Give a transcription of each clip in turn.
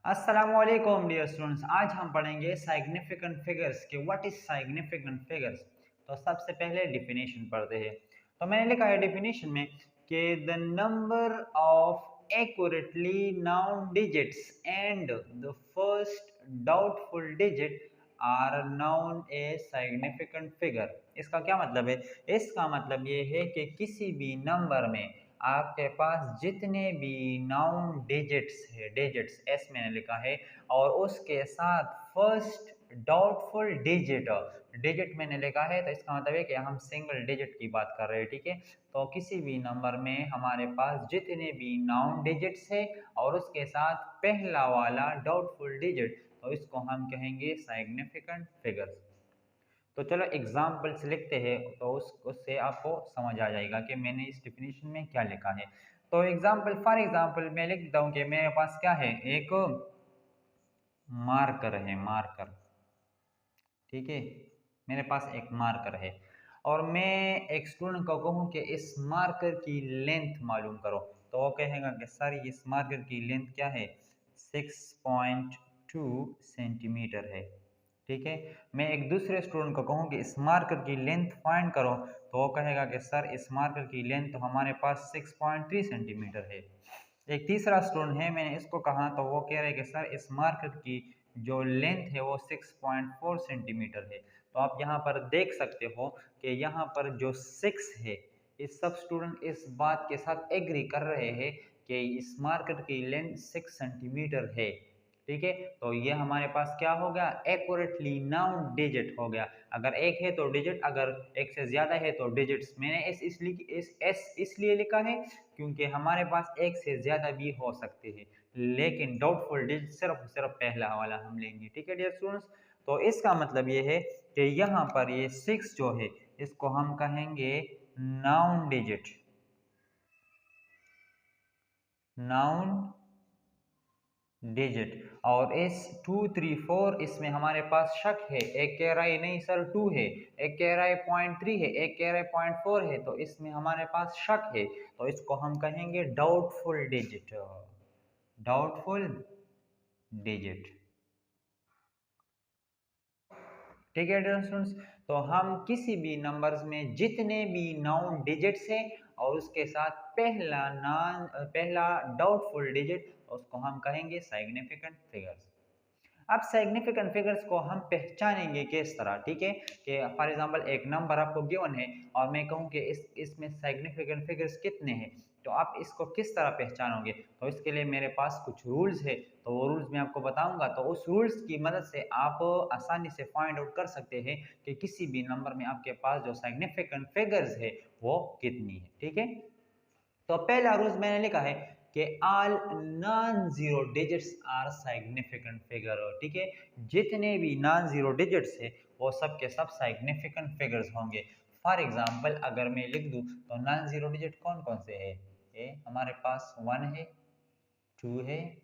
अस्सलामुअलैकुम dear students. आज हम पढ़ेंगे सिग्निफिकेंट फिगर्स के व्हाट इज सिग्निफिकेंट फिगर्स। तो सबसे पहले डिफिनेशन पढ़ते हैं। तो मैंने लिखा है डिफिनेशन में कि the number of accurately known digits and the first doubtful digit are known a significant figure. इसका क्या मतलब है? इसका मतलब ये है कि किसी भी नंबर में आपके पास जितने भी नाउन डिजिट्स एस मैंने लिखा है और उसके साथ फर्स्ट डाउटफुल डिजिट मैंने लिखा है, तो इसका मतलब है कि हम सिंगल डिजिट की बात कर रहे हैं। ठीक है, तो किसी भी नंबर में हमारे पास जितने भी नाउन डिजिट्स है और उसके साथ पहला वाला डाउटफुल डिजिट, तो इसको हम कहेंगे सिग्निफिकेंट फिगर्स। तो चलो एग्जाम्पल्स लिखते हैं, तो उससे आपको समझ आ जाएगा कि मैंने इस डिफिनीशन में क्या लिखा है। तो एग्जाम्पल फॉर एग्जाम्पल मैं लिख देता हूँ कि मेरे पास क्या है, एक मार्कर है, मार्कर। ठीक है, मेरे पास एक मार्कर है और मैं एक स्टूडेंट को कहूँ कि इस मार्कर की लेंथ मालूम करो, तो वो कहेगा कि सर इस मार्कर की लेंथ क्या है, 6.2 सेंटीमीटर है। ठीक है, मैं एक दूसरे स्टूडेंट को कहूँ कि इस मार्कर की लेंथ फाइंड करो, तो वो कहेगा कि सर इस मार्कर की लेंथ तो हमारे पास 6.3 सेंटीमीटर है। एक तीसरा स्टूडेंट है, मैंने इसको कहा तो वो कह रहे हैं कि सर इस मार्कर की जो लेंथ है वो 6.4 सेंटीमीटर है। तो आप यहाँ पर देख सकते हो कि यहाँ पर जो 6 है, इस सब स्टूडेंट इस बात के साथ एग्री कर रहे हैं कि इस मार्कर की लेंथ 6 सेंटीमीटर है। ठीक है, तो ये हमारे पास क्या हो गया, एक्यूरेटली नाउन डिजिट हो गया। अगर एक है तो डिजिट, अगर एक से ज्यादा है तो डिजिट्स। मैंने एस इसलिए लिखा है क्योंकि हमारे पास एक से ज्यादा भी हो सकते हैं, लेकिन डाउटफुल डिजिट सिर्फ सिर्फ पहला वाला हम लेंगे। ठीक है डियर स्टूडेंट्स, तो इसका मतलब ये है कि यहाँ पर ये 6 जो है इसको हम कहेंगे नाउन डिजिट, नाउन डिजिट। और इस 2 3 4 इसमें हमारे पास शक है, एक कह रहा है नहीं सर 2 है, एक कह रहा है 0.3 है, एक कह रहा है 0.4 है, तो इसमें हमारे पास शक है, तो इसको हम कहेंगे डाउटफुल डिजिट, डाउटफुल डिजिट। ठीक है डियर स्टूडेंट्स, तो हम किसी भी नंबर्स में जितने भी नाउन डिजिट्स हैं और उसके साथ पहला डाउटफुल डिजिट, उसको हम कहेंगे सिग्निफिकेंट फिगर्स। अब सिग्निफिकेंट फिगर्स को हम पहचानेंगे किस तरह? ठीक है, कि फॉर एग्जांपल एक नंबर आपको गिवन है और मैं कहूँ कि इसमें सिग्निफिकेंट फिगर्स कितने हैं, तो आप इसको किस तरह पहचानोगे? तो इसके लिए मेरे पास कुछ रूल्स है, तो वो रूल्स मैं आपको बताऊंगा। तो उस रूल्स की मदद से आप आसानी से फाइंड आउट कर सकते हैं कि किसी भी नंबर में आपके पास जो सिग्निफिकेंट फिगर्स है वो कितनी है। ठीक है, तो पहला रूल मैंने लिखा है कि all non zero digits are significant figure. ठीक है, जितने भी नॉन जीरो डिजिट्स है वो सब के सब सिग्निफिकेंट फिगर्स होंगे। फॉर एग्जांपल अगर मैं लिख दूं तो नॉन जीरो डिजिट कौन कौन से है, ये हमारे पास 1 है, 2 है,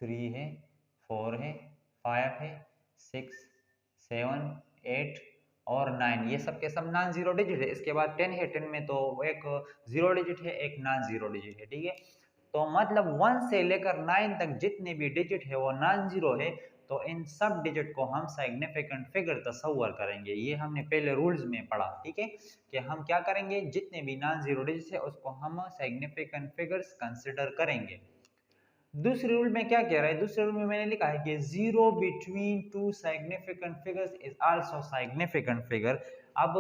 3 है, 4 है, 5 है, 6, 7, 8 और 9, ये सब के सब नॉन जीरो डिजिट है। इसके बाद 10 है, 10 में तो एक जीरो डिजिट है, एक नॉन जीरो डिजिट है। ठीक है, तो मतलब 1 से लेकर 9 तक जितने भी डिजिट है वो नॉन जीरो है, तो इन सब डिजिट को हम सिग्निफिकेंट फिगर तस्वर करेंगे। ये हमने पहले रूल्स में पढ़ा। ठीक है, कि हम क्या करेंगे, जितने भी नॉन जीरो डिजिट है उसको हम सिग्निफिकेंट फिगर्स कंसिडर करेंगे। दूसरे रूल में क्या कह रहा है, दूसरे रूल में मैंने लिखा है कि zero between two significant figures is also significant figure. अब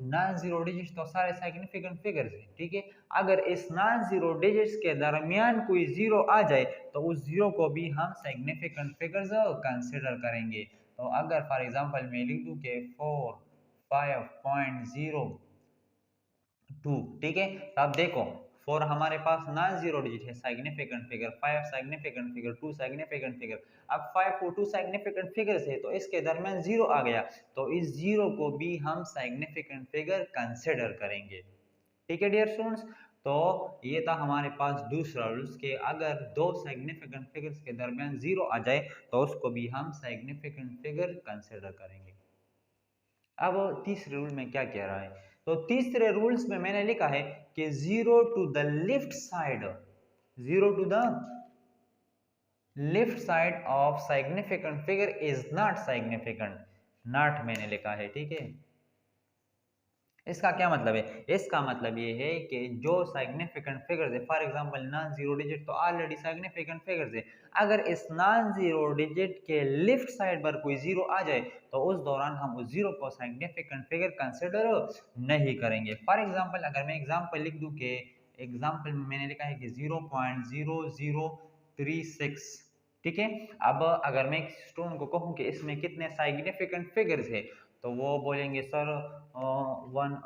नॉन जीरो डिजिट्स तो सारे सिग्निफिकेंट फिगर्स हैं। ठीक है, अगर इस नॉन जीरो डिजिट्स के दरमियान कोई जीरो आ जाए तो उस जीरो को भी हम सिग्निफिकेंट फिगर्स कंसिडर करेंगे। तो अगर फॉर एग्जांपल मैं लिख दूं कि 4 5.02, ठीक है, तो आप देखो 4 हमारे पास नॉन जीरो डिजिट है, significant figure, 5 significant figure, 2 significant figure. अब 5 और 2 सिग्निफिकेंट फिगर्स है तो इसके दरमियान जीरो आ गया, तो इस जीरो को भी हम सिग्निफिकेंट फिगर कंसिडर करेंगे। ठीक है डियर स्टूडेंट्स, तो ये था हमारे पास दूसरा रूल्स के अगर दो सिग्निफिकेंट फिगर्स के दरमियान जीरो आ जाए तो उसको भी हम सिग्निफिकेंट फिगर कंसिडर करेंगे। अब तीसरे रूल में क्या कह रहा है, तो तीसरे रूल्स में मैंने लिखा है कि zero to the left side, zero to the left side of significant figure is not significant, not मैंने लिखा है, ठीक है। इसका क्या मतलब है? इसका मतलब ये है कि जो सिग्निफिकेंट फिगर्स है, for example non zero digit तो ऑलरेडी सिग्निफिकेंट फिगर्स है, अगर इस नॉन जीरो डिजिट के लेफ्ट साइड पर कोई जीरो आ जाए तो उस दौरान हम उस जीरो को सिग्निफिकेंट फिगर कंसिडर नहीं करेंगे। फॉर एग्जांपल अगर मैं एग्जांपल लिख दूं कि एग्जांपल में मैंने लिखा है कि 0.0036, ठीक है। अब अगर मैं स्टूडेंट को कहूँ कि इसमें कितने सिग्निफिकेंट फिगर्स है तो वो बोलेंगे सर वन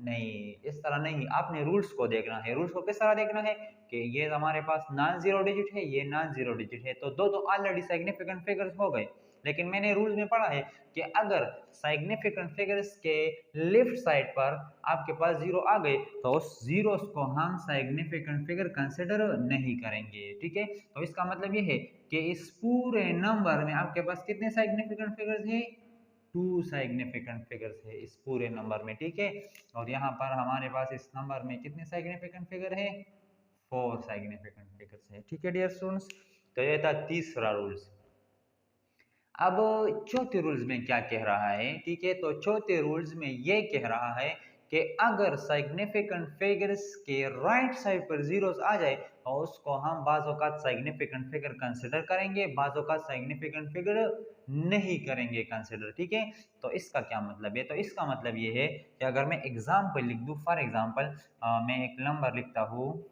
नहीं, इस तरह नहीं, आपने रूल्स को देखना है। रूल्स को किस तरह देखना है कि ये हमारे पास नॉन जीरो डिजिट है, ये नॉन जीरो डिजिट है, तो दो तो ऑलरेडी सिग्निफिकेंट फिगर्स हो गए। लेकिन मैंने रूल्स में पढ़ा है कि अगर सिग्निफिकेंट फिगर्स के लेफ्ट साइड पर आपके पास जीरो आ गए तो उस जीरो को हम सिग्निफिकेंट फिगर कंसिडर नहीं करेंगे, ठीक है। तो इसका मतलब ये है कि इस पूरे नंबर में आपके पास कितने सिग्निफिकेंट फिगर्स हैं? टू सिग्निफिकेंट फिगर्स है इस पूरे नंबर में, ठीक है। और यहाँ पर हमारे पास इस नंबर में कितने सिग्निफिकेंट फिगर है? फोर सिग्निफिकेंट फिगर्स है, ठीक है डियर स्टूडेंट्स। तो ये था तीसरा रूल्स। अब चौथे रूल्स में क्या कह रहा है, ठीक है। तो चौथे रूल्स में ये कह रहा है कि अगर सिग्निफिकेंट फिगर्स के राइट साइड पर जीरोस आ जाए तो उसको हम बाज़ औक़ात सिग्निफिकेंट फिगर कंसिडर करेंगे, बाज़ औक़ात सिग्निफिकेंट फिगर नहीं करेंगे कंसिडर, ठीक है। तो इसका क्या मतलब है? तो इसका मतलब ये है कि अगर मैं एग्जाम्पल लिख दूं, फॉर एग्जाम्पल मैं एक नंबर लिखता हूँ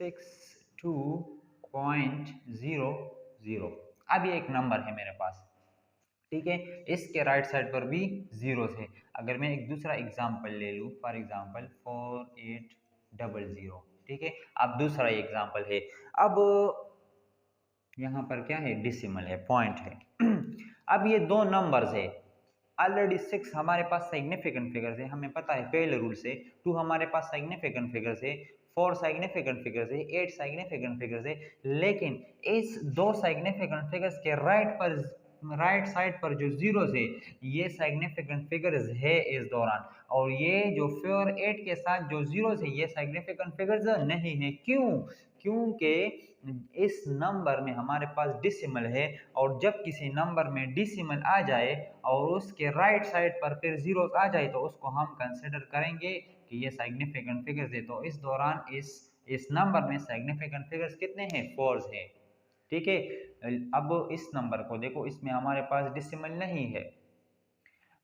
62.00। अब ये एक नंबर है मेरे पास, ठीक है। इसके राइट साइड पर भी जीरो है। अगर मैं एक दूसरा एग्जाम्पल ले लूँ, फॉर एग्जाम्पल 4800, ठीक है। अब दूसरा एग्जाम्पल है, अब यहाँ पर क्या है? डेसिमल है, पॉइंट है। अब ये दो नंबर्स है, ऑलरेडी 6 हमारे पास सिग्निफिकेंट फिगर्स है, हमें पता है पहले रूल से। 2 हमारे पास सिग्निफिकेंट फिगर्स है, 4 सिग्निफिकेंट फिगर्स है, 8 सिग्निफिकेंट फिगर्स है। लेकिन इस दो सिग्निफिकेंट फिगर्स के राइट साइड पर जो जीरोस है ये सिग्निफिकेंट फिगर्स है इस दौरान, और ये जो 4 8 के साथ जो जीरोस है ये सिग्निफिकेंट फिगर्स नहीं है। क्यों? क्योंकि इस नंबर में हमारे पास डेसिमल है, और जब किसी नंबर में डेसिमल आ जाए और उसके राइट साइड पर फिर जीरो आ जाए तो उसको हम कंसिडर करेंगे कि ये सिग्निफिकेंट फिगर्स है। तो इस दौरान इस नंबर में सिग्निफिकेंट फिगर्स कितने हैं? फोर्स है, ठीक है। अब इस नंबर को देखो, इसमें हमारे पास डेसिमल नहीं है,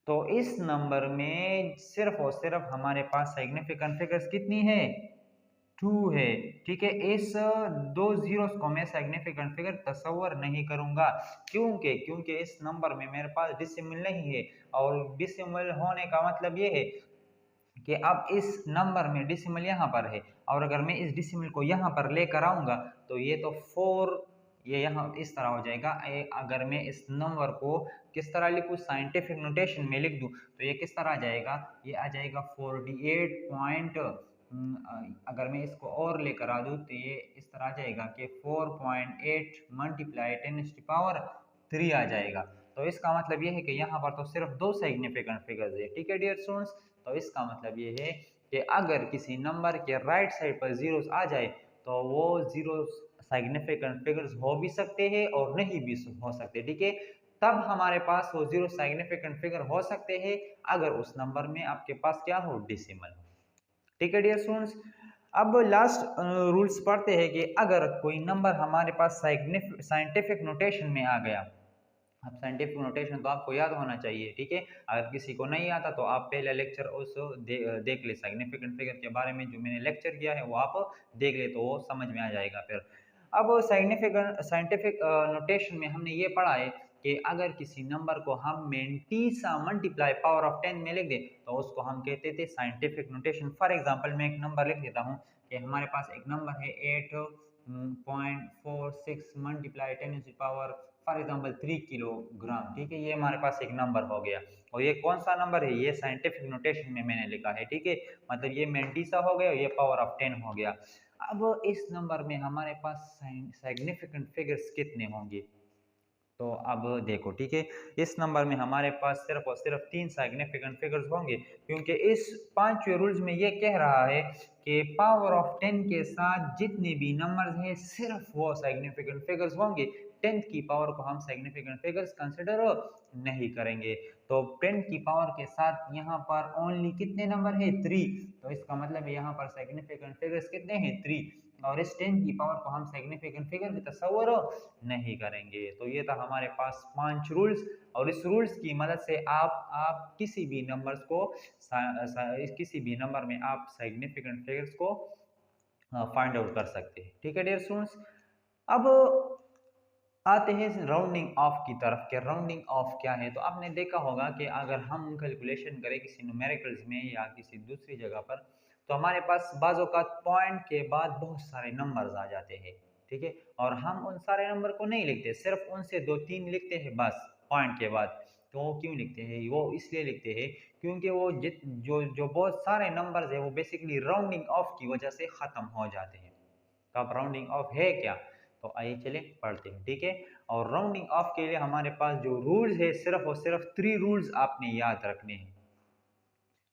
तो इस नंबर में सिर्फ और सिर्फ हमारे पास सिग्निफिकेंट फिगर्स कितनी है? 2 है, ठीक है। इस दो जीरोस को मैं सिग्निफिकेंट फिगर तस्वर नहीं करूंगा। क्योंकि इस नंबर में मेरे पास डेसिमल नहीं है, और डेसिमल होने का मतलब ये है कि अब इस नंबर में डेसिमल यहाँ पर है, और अगर मैं इस डेसिमल को यहाँ पर लेकर आऊंगा तो ये तो 4, ये यहाँ इस तरह हो जाएगा। अगर मैं इस नंबर को किस तरह लिखूँ, साइंटिफिक नोटेशन में लिख दूँ तो ये किस तरह आ जाएगा? ये आ जाएगा 48 पॉइंट, अगर मैं इसको और लेकर आ दूँ तो ये इस तरह आ जाएगा कि 4.8 मल्टीप्लाई 10⁻³ आ जाएगा। तो इसका मतलब ये है कि यहाँ पर तो सिर्फ दो सिग्निफिकेंट फिगर्स है, ठीक है डियर स्टूडेंट्स। तो इसका मतलब ये है कि अगर किसी नंबर के राइट साइड पर जीरोस आ जाए तो वो जीरोस सिग्निफिकेंट फिगर्स हो भी सकते हैं और नहीं भी हो सकते, ठीक है। तब हमारे पास वो जीरो सिग्निफिकेंट फिगर हो सकते हैं अगर उस नंबर में आपके पास क्या हो? डेसिमल, ठीक है डियर स्टूडेंट्स। अब लास्ट रूल्स पढ़ते हैं कि अगर कोई नंबर हमारे पास साइंटिफिक नोटेशन में आ गया। अब साइंटिफिक नोटेशन तो आपको याद होना चाहिए, ठीक है। अगर किसी को नहीं आता तो आप पहला लेक्चर उस देख ले, सिग्निफिकेंट फिगर के बारे में जो मैंने लेक्चर किया है वो आप देख ले तो वो समझ में आ जाएगा फिर। अब साइंटिफिक नोटेशन में हमने ये पढ़ा है कि अगर किसी नंबर को हम मेंटीसा मल्टीप्लाई पावर ऑफ 10 में लिख दें तो उसको हम कहते थे साइंटिफिक नोटेशन। फॉर एग्जांपल मैं एक नंबर लिख देता हूँ कि हमारे पास एक नंबर है 8.46 मल्टीप्लाई 10⁻, फॉर एग्जांपल 3 किलोग्राम, ठीक है। ये हमारे पास एक नंबर हो गया, और ये कौन सा नंबर है? ये साइंटिफिक नोटेशन में मैंने लिखा है, ठीक है। मतलब ये मेंटीसा हो गया और ये पावर ऑफ 10 हो गया। अब इस नंबर में हमारे पास सिग्निफिकेंट फिगर्स कितने होंगे? तो अब देखो, ठीक है, इस नंबर में हमारे पास सिर्फ और सिर्फ 3 सिग्निफिकेंट फिगर्स होंगे, क्योंकि इस पांचवें रूल्स में ये कह रहा है कि पावर ऑफ 10 के साथ जितने भी नंबर्स हैं सिर्फ वो सिग्निफिकेंट फिगर्स होंगे। 10th की पावर को हम सिग्निफिकेंट फिगर्स कंसिडर नहीं करेंगे। तो 10 की पावर के साथ यहाँ पर ओनली कितने नंबर है? 3। तो इसका मतलब है यहाँ पर सिग्निफिकेंट फिगर्स कितने हैं? 3। और इस 10 की पावर को हम सिग्निफिकेंट फिगर भी तस्वर नहीं करेंगे। तो ये था हमारे पास 5 रूल्स, और इस रूल्स की मदद से आप किसी भी नंबर्स को किसी भी नंबर में आप सिग्निफिकेंट फिगर्स को फाइंड आउट कर सकते हैं। ठीक है डियर स्टूडेंट्स, अब आते हैं राउंडिंग ऑफ की तरफ के राउंडिंग ऑफ क्या है। तो आपने देखा होगा कि अगर हम कैलकुलेशन करें किसी न्यूमेरिकल्स में या किसी दूसरी जगह पर, तो हमारे पास बाजों का पॉइंट के बाद बहुत सारे नंबर्स आ जाते हैं। ठीक है, और हम उन सारे नंबर को नहीं लिखते, सिर्फ उनसे 2-3 लिखते हैं बस पॉइंट के बाद। तो वो क्यों लिखते हैं? वो इसलिए लिखते हैं क्योंकि वो जो जो बहुत सारे नंबर्स है वो बेसिकली राउंडिंग ऑफ की वजह से खत्म हो जाते हैं। तो अब राउंडिंग ऑफ है क्या, तो आइए चले पढ़ते हैं। ठीक है, और राउंडिंग ऑफ के लिए हमारे पास जो रूल्स है सिर्फ और सिर्फ 3 रूल्स आपने याद रखने हैं।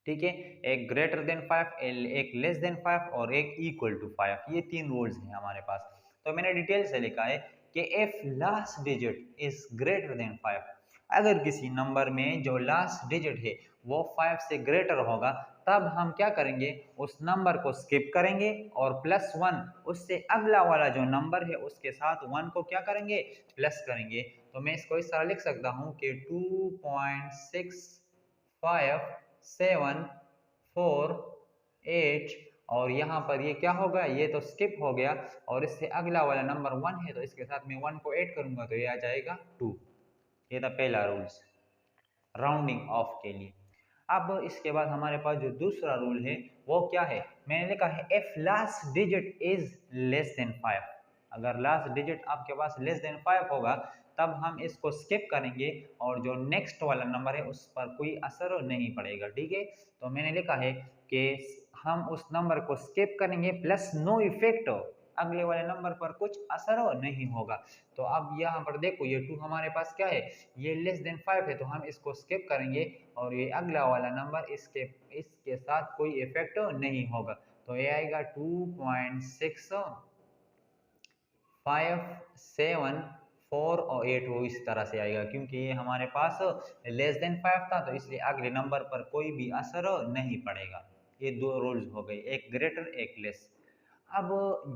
ठीक है, एक ग्रेटर देन 5, एक लेस देन 5 और एक इक्वल टू 5, ये 3 रूल्स हैं हमारे पास। तो मैंने डिटेल से लिखा है कि if last digit is greater than 5, अगर किसी नंबर में जो लास्ट डिजिट है वो 5 से ग्रेटर होगा, तब हम क्या करेंगे? उस नंबर को स्किप करेंगे और +1 उससे अगला वाला जो नंबर है उसके साथ 1 को क्या करेंगे? प्लस करेंगे। तो मैं इसको इस तरह लिख सकता हूँ कि 2.65748, और यहाँ पर ये क्या होगा? ये तो स्किप हो गया, और इससे अगला वाला नंबर 1 है, तो इसके साथ मैं 1 को ऐड करूंगा तो ये आ जाएगा 2। ये था पहला रूल्स राउंडिंग ऑफ के लिए। अब इसके बाद हमारे पास जो दूसरा रूल है वो क्या है? मैंने लिखा है if last digit is less than 5, अगर लास्ट डिजिट आपके पास लेस देन 5 होगा तब हम इसको स्किप करेंगे और जो नेक्स्ट वाला नंबर है उस पर कोई असर नहीं पड़ेगा। ठीक है, तो मैंने लिखा है कि हम उस नंबर को स्किप करेंगे प्लस नो इफेक्ट, अगले वाले नंबर पर कुछ असर नहीं होगा। तो अब यहाँ पर देखो ये 2 हमारे पास क्या है? ये लेस देन 5 है, तो हम इसको स्किप करेंगे और ये अगला वाला नंबर इसके इसके साथ कोई इफेक्ट नहीं होगा। तो ये आएगा 2.65748, और 8 वो इस तरह से आएगा क्योंकि ये हमारे पास लेस देन 5 था, तो इसलिए अगले नंबर पर कोई भी असर नहीं पड़ेगा। ये 2 रूल्स हो गए, एक ग्रेटर एक लेस। अब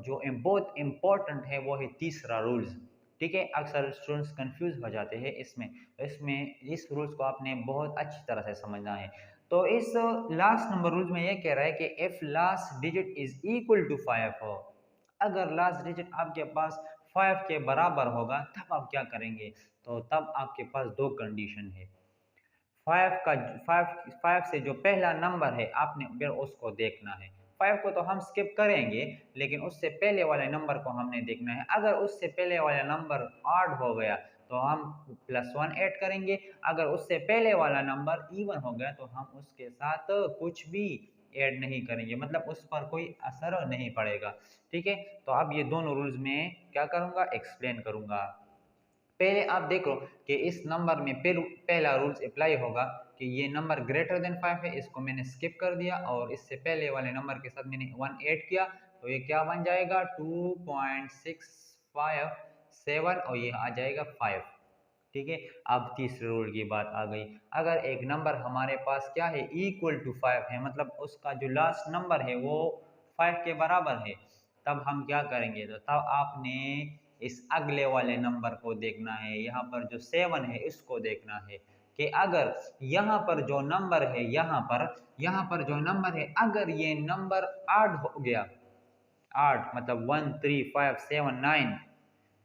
जो बहुत इम्पोर्टेंट है वो है तीसरा रूल्स। ठीक है, अक्सर स्टूडेंट्स कंफ्यूज हो जाते हैं इसमें, तो इसमें इस रूल्स को आपने बहुत अच्छी तरह से समझना है। तो इस लास्ट नंबर रूल्स में ये कह रहा है कि if last digit is equal to 5 हो, अगर लास्ट डिजिट आपके पास 5 के बराबर होगा तब आप क्या करेंगे? तो तब आपके पास 2 कंडीशन है। 5 से जो पहला नंबर है आपने फिर उसको देखना है। 5 को तो हम स्किप करेंगे, लेकिन उससे पहले वाले नंबर को हमने देखना है। अगर उससे पहले वाला नंबर ऑड हो गया तो हम +1 ऐड करेंगे, अगर उससे पहले वाला नंबर इवन हो गया तो हम उसके साथ कुछ भी ऐड नहीं करेंगे, मतलब उस पर कोई असर नहीं पड़ेगा। ठीक है, तो अब ये दोनों रूल्स में क्या करूंगा? एक्सप्लेन करूंगा। पहले आप देखो कि इस नंबर में फिर पहला रूल्स अप्लाई होगा कि ये नंबर ग्रेटर देन 5 है, इसको मैंने स्किप कर दिया और इससे पहले वाले नंबर के साथ मैंने 1 ऐड किया, तो ये क्या बन जाएगा? 2.657 और ये आ जाएगा 5। ठीक है, अब तीसरे रूल की बात आ गई। अगर एक नंबर हमारे पास क्या है? इक्वल टू 5 है, मतलब उसका जो लास्ट नंबर है वो 5 के बराबर है, तब हम क्या करेंगे? तो तब आपने इस अगले वाले नंबर को देखना है, यहाँ पर जो 7 है इसको देखना है कि अगर यहाँ पर जो नंबर है यहाँ पर जो नंबर है अगर ये नंबर 8 हो गया, 8 मतलब 1 3 5 7 9,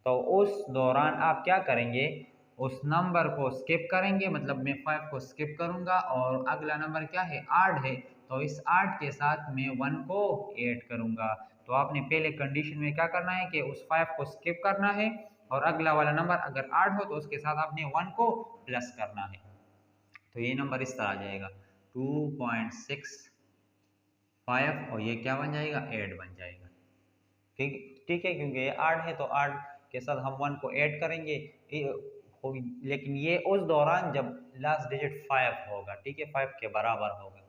तो उस दौरान आप क्या करेंगे? उस नंबर को स्किप करेंगे, मतलब मैं 5 को स्किप करूंगा और अगला नंबर क्या है? 8 है, तो इस 8 के साथ मैं 1 को ऐड करूंगा। तो आपने पहले कंडीशन में क्या करना है कि उस 5 को स्किप करना है और अगला वाला नंबर अगर 8 हो तो उसके साथ आपने 1 को प्लस करना है। तो ये नंबर इस तरह आ जाएगा 2.65 और ये क्या बन जाएगा? 8 बन जाएगा। ठीक ठीक है, क्योंकि ये 8 है तो 8 के साथ हम 1 को ऐड करेंगे, लेकिन ये उस दौरान जब लास्ट डिजिट 5 होगा, ठीक है, 5 के बराबर होगा।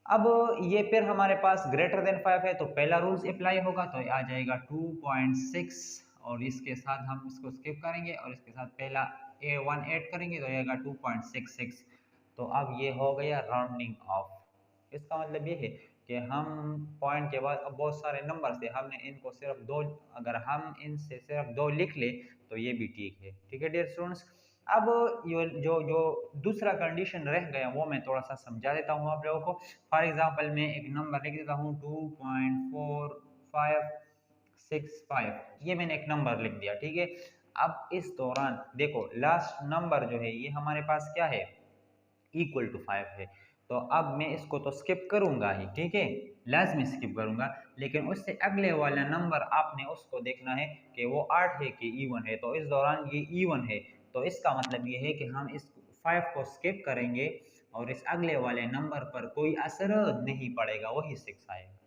अब ये फिर हमारे पास ग्रेटर देन 5 है तो पहला रूल्स अप्लाई होगा, तो आ जाएगा 2.6 और इसके साथ हम इसको स्किप करेंगे और इसके साथ पहला A1 ऐड करेंगे तो आएगा 2.66। तो अब ये हो गया राउंडिंग ऑफ। इसका मतलब ये है कि हम पॉइंट के बाद अब बहुत सारे नंबर थे, हमने इनको सिर्फ दो, अगर हम इनसे सिर्फ दो लिख ले तो ये भी ठीक है डियर स्टूडेंट्स। अब ये जो जो दूसरा कंडीशन रह गया वो मैं थोड़ा सा समझा देता हूँ आप लोगों को। फॉर एग्जांपल मैं एक नंबर लिख देता हूँ 2.4565, ये मैंने एक नंबर लिख दिया, ठीक है। अब इस दौरान देखो लास्ट नंबर जो है ये हमारे पास क्या है, इक्वल टू 5 है। तो अब मैं इसको तो स्किप करूंगा ही, ठीक है, लाजमी स्किप करूंगा, लेकिन उससे अगले वाला नंबर आपने उसको देखना है कि वो 8 है कि इवन है। तो इस दौरान ये इवन है, तो इसका मतलब ये है कि हम इस 5 को स्किप करेंगे और इस अगले वाले नंबर पर कोई असर नहीं पड़ेगा, वही 6 आएगा,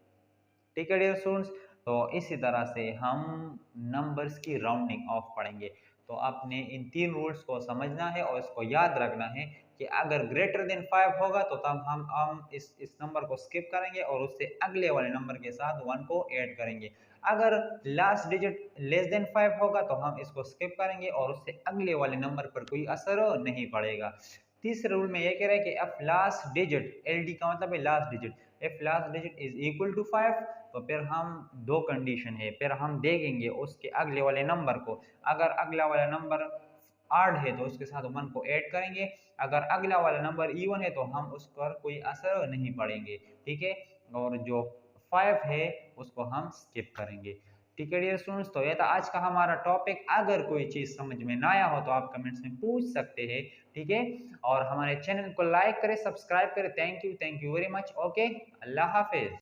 ठीक है डियर स्टूडेंट्स। तो इसी तरह से हम नंबर्स की राउंडिंग ऑफ पढ़ेंगे। तो आपने इन तीन रूल्स को समझना है और इसको याद रखना है कि अगर ग्रेटर देन 5 होगा तो तब हम इस नंबर को स्किप करेंगे और उससे अगले वाले नंबर के साथ 1 को ऐड करेंगे। अगर लास्ट डिजिट लेस देन 5 होगा तो हम इसको स्किप करेंगे और उससे अगले वाले नंबर पर कोई असर नहीं पड़ेगा। तीसरे रूल में ये कह रहा है कि if last digit, L D का मतलब है last digit, if last digit is equal to 5, तो फिर हम दो कंडीशन है, फिर हम देखेंगे उसके अगले वाले नंबर को। अगर अगला वाला नंबर 8 है तो उसके साथ 1 को ऐड करेंगे, अगर अगला वाला नंबर इवन है तो हम उस पर कोई असर नहीं पड़ेंगे, ठीक है, और जो 5 है उसको हम स्किप करेंगे, ठीक है डियर स्टूडेंट्स। तो ये था आज का हमारा टॉपिक। अगर कोई चीज़ समझ में ना आया हो तो आप कमेंट्स में पूछ सकते हैं, ठीक है, और हमारे चैनल को लाइक करें, सब्सक्राइब करें। Thank you very much. Okay, Allah Hafiz.